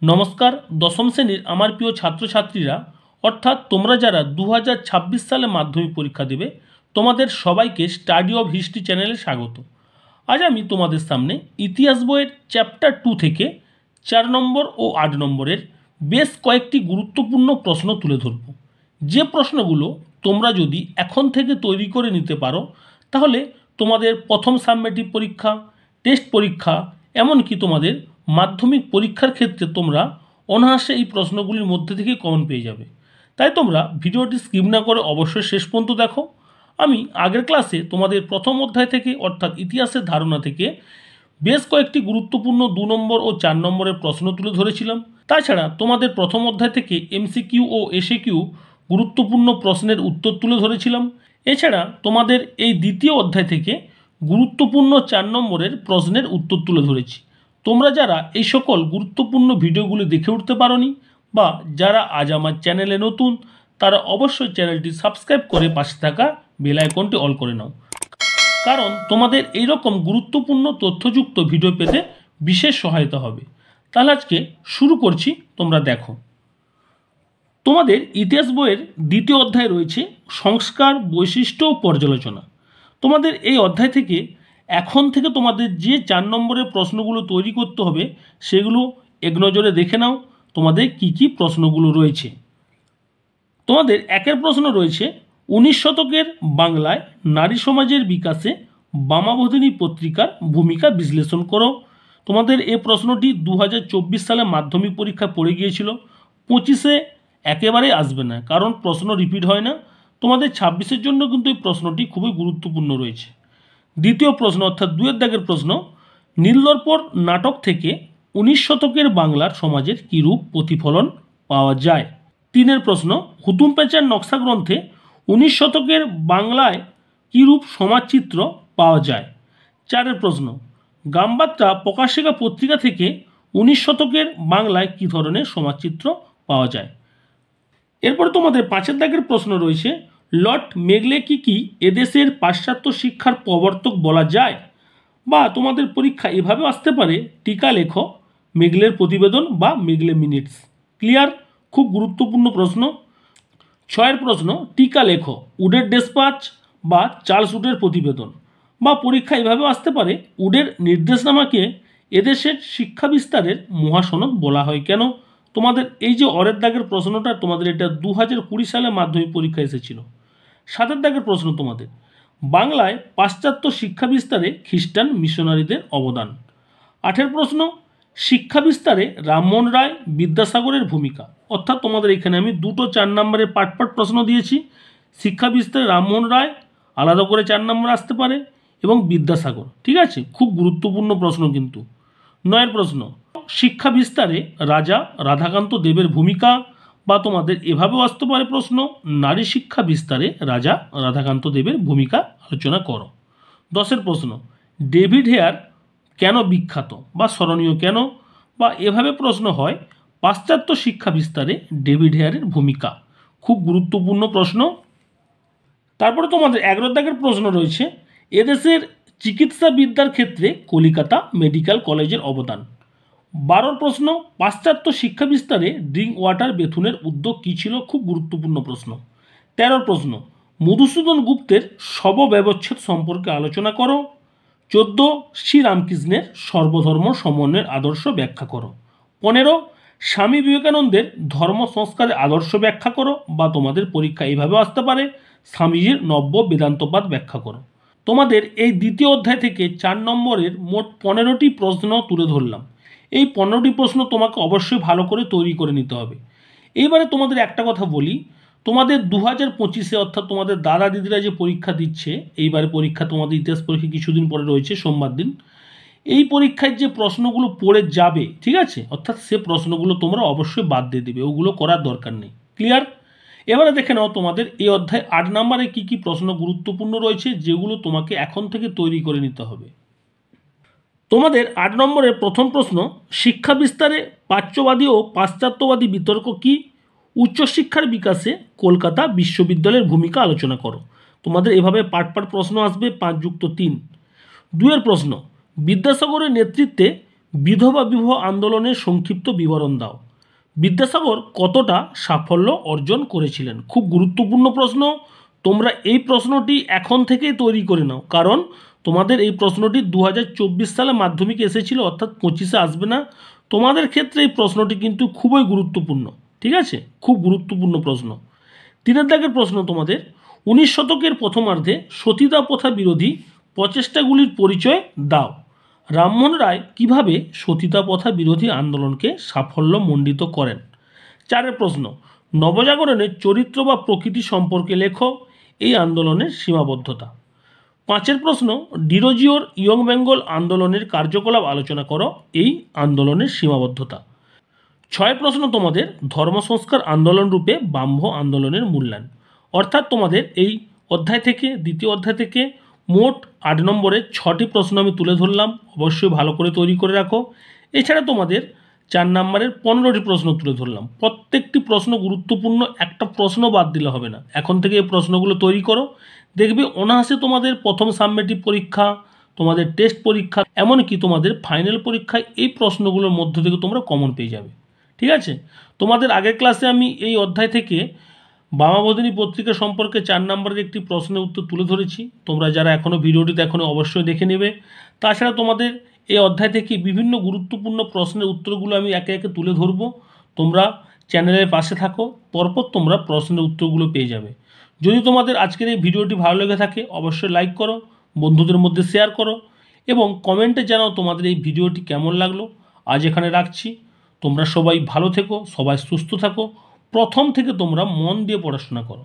নমস্কার দশম শ্রেণীর আমার প্রিয় ছাত্রছাত্রীরা অর্থাৎ তোমরা যারা 2026 সালে মাধ্যমিক পরীক্ষা দেবে তোমাদের সবাইকে স্টাডি অফ হিস্ট্রি চ্যানেলে স্বাগত। আজ আমি তোমাদের সামনে ইতিহাস বইয়ের চ্যাপ্টার 2 থেকে 4 নম্বর ও 8 নম্বরের বেশ কয়েকটি গুরুত্বপূর্ণ প্রশ্ন তুলে ধরব। যে প্রশ্নগুলো তোমরা যদি এখন থেকে তৈরি করে নিতে পারো তাহলে তোমাদের প্রথম সাবমেটিভ পরীক্ষা, টেস্ট পরীক্ষা, এমনকি তোমাদের মাধ্যমিক পরীক্ষার ক্ষেত্রে তোমরা অনায়াসে এই প্রশ্নগুলির মধ্যে থেকে কমন পেয়ে যাবে। তাই তোমরা ভিডিওটি স্কিপ না করে অবশ্যই শেষ পর্যন্ত দেখো। আমি আগের ক্লাসে তোমাদের প্রথম অধ্যায় থেকে অর্থাৎ ইতিহাসের ধারণা থেকে বেশ কয়েকটি গুরুত্বপূর্ণ 2 নম্বর ও 4 নম্বরের প্রশ্ন তুলে ধরেছিলাম। তাছাড়া তোমাদের প্রথম অধ্যায় থেকে এমসিকিউ ও এসএকিউ গুরুত্বপূর্ণ প্রশ্নের উত্তর তুলে ধরেছিলাম। এছাড়া তোমাদের এই দ্বিতীয় অধ্যায় থেকে গুরুত্বপূর্ণ 4 নম্বরের প্রশ্নের উত্তর তুলে ধরেছি। তোমরা যারা এই সকল গুরুত্বপূর্ণ ভিডিওগুলি দেখে উঠতে পারোনি বা যারা আজ আমার চ্যানেলে নতুন তারা অবশ্যই চ্যানেলটি সাবস্ক্রাইব করে পাশে থাকা বেল আইকনটি অল করে নাও, কারণ তোমাদের এই রকম গুরুত্বপূর্ণ তথ্যযুক্ত ভিডিও পেতে বিশেষ সহায়তা হবে। তাহলে আজকে শুরু করছি, তোমরা দেখো। তোমাদের ইতিহাস বইয়ের দ্বিতীয় অধ্যায় রয়েছে সংস্কার, বৈশিষ্ট্য ও পর্যালোচনা। তোমাদের এই অধ্যায় থেকে এখন থেকে তোমাদের যে 4 নম্বরের প্রশ্নগুলো তৈরি করতে হবে সেগুলো এক নজরে দেখে নাও তোমাদের কি কি প্রশ্নগুলো রয়েছে। তোমাদের একের প্রশ্ন রয়েছে 19 শতকের বাংলায় নারী সমাজের বিকাশে বামাবোধিনী পত্রিকার ভূমিকা বিশ্লেষণ করো। তোমাদের এই প্রশ্নটি 2024 সালে মাধ্যমিক পরীক্ষায় পড়ে গিয়েছিল, 25-এ একেবারেই আসবে না, কারণ প্রশ্ন রিপিট হয় না। তোমাদের 26-এর জন্য কিন্তু এই প্রশ্নটি খুবই গুরুত্বপূর্ণ রয়েছে। দ্বিতীয় প্রশ্ন অর্থাৎ 2-এর দাগের প্রশ্ন, নীলদর্পণ নাটক থেকে 19 শতকের বাংলার সমাজের কীরূপ প্রতিফলন পাওয়া যায়। 3-এর প্রশ্ন, হুতুম প্যাঁচার নকশা গ্রন্থে 19 শতকের বাংলায় কীরূপ সমাজচিত্র পাওয়া যায়। 4-এর প্রশ্ন, গ্রামবার্তা প্রকাশিকা পত্রিকা থেকে 19 শতকের বাংলায় কী ধরনের সমাজচিত্র পাওয়া যায়। এরপরে তোমাদের 5-এর দাগের প্রশ্ন রয়েছে, লর্ড মেগলে কি এদেশের পাশ্চাত্য শিক্ষার প্রবর্তক বলা যায়। বা তোমাদের পরীক্ষা এভাবে আসতে পারে, টিকা লেখো মেগলের প্রতিবেদন বা মেগলে মিনিটস। ক্লিয়ার? খুব গুরুত্বপূর্ণ প্রশ্ন। 6-এর প্রশ্ন, টিকা লেখো উডের ডেসপাচ বা চার্লস উডের প্রতিবেদন। বা পরীক্ষা এভাবে আসতে পারে, উডের নির্দেশনামাকে এদেশের শিক্ষা বিস্তারের মহাসনদ বলা হয় কেন। তোমাদের এই যে অরের দাগের প্রশ্নটা তোমাদের এটা 2020 সালে মাধ্যমিক পরীক্ষা এসেছিল। 7-এর দাগের প্রশ্ন তোমাদের, বাংলায় পাশ্চাত্য শিক্ষা বিস্তারে খ্রিস্টান মিশনারিদের অবদান। 8-এর প্রশ্ন, শিক্ষা বিস্তারে রামমোহন রায়, বিদ্যাসাগরের ভূমিকা। অর্থাৎ তোমাদের এখানে আমি 2টো 4 নম্বরের পার্ট প্রশ্ন দিয়েছি। শিক্ষা বিস্তারে রামমোহন রায় আলাদা করে 4 নম্বর আসতে পারে এবং বিদ্যাসাগর। ঠিক আছে, খুব গুরুত্বপূর্ণ প্রশ্ন কিন্তু। 9-এর প্রশ্ন, শিক্ষা বিস্তারে রাজা রাধাকান্ত দেবের ভূমিকা। বা তোমাদের এভাবেও আসতে পারে প্রশ্ন, নারী শিক্ষা বিস্তারে রাজা রাধাকান্ত দেবের ভূমিকা আলোচনা করো। 10-এর প্রশ্ন, ডেভিড হেয়ার কেন বিখ্যাত বা স্মরণীয় কেন। বা এভাবে প্রশ্ন হয়, পাশ্চাত্য শিক্ষা বিস্তারে ডেভিড হেয়ারের ভূমিকা। খুব গুরুত্বপূর্ণ প্রশ্ন। তারপরে তোমাদের 11 দাগের প্রশ্ন রয়েছে, এদেশের চিকিৎসা বিদ্যার ক্ষেত্রে কলিকাতা মেডিকেল কলেজের অবদান। 12 প্রশ্ন, পাশ্চাত্য শিক্ষা বিস্তারে ড্রিঙ্ক ওয়াটার বেথুনের উদ্যোগ কী ছিল। খুব গুরুত্বপূর্ণ প্রশ্ন। 13 প্রশ্ন, মধুসূদন গুপ্তের শব ব্যবচ্ছেদ সম্পর্কে আলোচনা করো। 14, শ্রীরামকৃষ্ণের সর্বধর্ম সমন্বয়ের আদর্শ ব্যাখ্যা করো। 15, স্বামী বিবেকানন্দের ধর্ম সংস্কারের আদর্শ ব্যাখ্যা করো। বা তোমাদের পরীক্ষা এইভাবেও আসতে পারে, স্বামীজির নব্য বেদান্তবাদ ব্যাখ্যা করো। তোমাদের এই দ্বিতীয় অধ্যায় থেকে 4 নম্বরের মোট 15টি প্রশ্ন তুলে ধরলাম। এই 15টি প্রশ্ন তোমাকে অবশ্যই ভালো করে তৈরি করে নিতে হবে। এইবারে তোমাদের একটা কথা বলি, তোমাদের 2025-এ অর্থাৎ তোমাদের দাদা দিদিরা যে পরীক্ষা দিচ্ছে, এইবারে পরীক্ষা তোমাদের ইতিহাস পরীক্ষা কিছুদিন পরে রয়েছে, সোমবার দিন। এই পরীক্ষায় যে প্রশ্নগুলো পড়ে যাবে, ঠিক আছে, অর্থাৎ সে প্রশ্নগুলো তোমরা অবশ্যই বাদ দিয়ে দেবে, ওগুলো করার দরকার নেই। ক্লিয়ার? এবারে দেখে নাও তোমাদের এই অধ্যায় 8 নম্বরে কি কি প্রশ্ন গুরুত্বপূর্ণ রয়েছে, যেগুলো তোমাকে এখন থেকে তৈরি করে নিতে হবে। তোমাদের 8 নম্বরের প্রথম প্রশ্ন, শিক্ষা বিস্তারে প্রাচ্যবাদী ও পাশ্চাত্যবাদী বিতর্ক কি। উচ্চশিক্ষার বিকাশে কলকাতা বিশ্ববিদ্যালয়ের ভূমিকা আলোচনা করো। তোমাদের এভাবে পার্ট প্রশ্ন আসবে, 5+3। 2-এর প্রশ্ন, বিদ্যাসাগরের নেতৃত্বে বিধবা বিবাহ আন্দোলনের সংক্ষিপ্ত বিবরণ দাও। বিদ্যাসাগর কতটা সাফল্য অর্জন করেছিলেন? খুব গুরুত্বপূর্ণ প্রশ্ন। তোমরা এই প্রশ্নটি এখন থেকেই তৈরি করে নাও, কারণ তোমাদের এই প্রশ্নটি 2024 সালে মাধ্যমিকে এসেছিল, অর্থাৎ 25-এ আসবে না। তোমাদের ক্ষেত্রে এই প্রশ্নটি কিন্তু খুবই গুরুত্বপূর্ণ। ঠিক আছে, খুব গুরুত্বপূর্ণ প্রশ্ন। 3 দাগের প্রশ্ন তোমাদের, 19 শতকের প্রথমার্ধে সতীদাহ প্রথা বিরোধী প্রচেষ্টাগুলির পরিচয় দাও। রামমোহন রায় কীভাবে সতীদাহ প্রথা বিরোধী আন্দোলনকে সাফল্যমণ্ডিত করেন? 4 প্রশ্ন, নবজাগরণের চরিত্র বা প্রকৃতি সম্পর্কে লেখো। এই আন্দোলনের সীমাবদ্ধতা। 5 প্রশ্ন, ডিরোজিওর ইয়ং বেঙ্গল আন্দোলনের কার্যকলাপ আলোচনা করো। এই আন্দোলনের সীমাবদ্ধতা। 6 প্রশ্ন তোমাদের, ধর্ম সংস্কার আন্দোলন রূপে ব্রাহ্ম আন্দোলনের মূল্যায়ন। অর্থাৎ তোমাদের এই অধ্যায় থেকে, দ্বিতীয় অধ্যায় থেকে মোট 8 নম্বরের 6টি প্রশ্ন আমি তুলে ধরলাম। অবশ্যই ভালো করে তৈরি করে রাখো। এছাড়া তোমাদের 4 নম্বরের 15টি প্রশ্ন তুলে ধরলাম। প্রত্যেকটি প্রশ্ন গুরুত্বপূর্ণ, একটা প্রশ্ন বাদ দিলে হবে না। এখন থেকে এই প্রশ্নগুলো তৈরি করো, দেখবে অনায়াসে তোমাদের প্রথম সাবমেটিভ পরীক্ষা, তোমাদের টেস্ট পরীক্ষা, এমনকি তোমাদের ফাইনাল পরীক্ষায় এই প্রশ্নগুলোর মধ্য থেকে তোমরা কমন পেয়ে যাবে। ঠিক আছে, তোমাদের আগের ক্লাসে আমি এই অধ্যায় থেকে বামাবোধিনী পত্রিকা সম্পর্কে 4 নম্বরের একটি প্রশ্নের উত্তর তুলে ধরেছি। তোমরা যারা এখনও ভিডিওটি দেখোনি অবশ্যই দেখে নেবে। তাছাড়া তোমাদের এই অধ্যায় থেকে বিভিন্ন গুরুত্বপূর্ণ প্রশ্নের উত্তরগুলো আমি একে একে তুলে ধরবো। তোমরা চ্যানেলের পাশে থাকো, পরপর তোমরা প্রশ্নের উত্তরগুলো পেয়ে যাবে। যদি তোমাদের আজকের এই ভিডিওটি ভালো লেগে থাকে অবশ্যই লাইক করো, বন্ধুদের মধ্যে শেয়ার করো এবং কমেন্টে জানাও তোমাদের এই ভিডিওটি কেমন লাগলো। আজ এখানে রাখছি। তোমরা সবাই ভালো থেকো, সবাই সুস্থ থাকো। প্রথম থেকে তোমরা মন দিয়ে পড়াশোনা করো।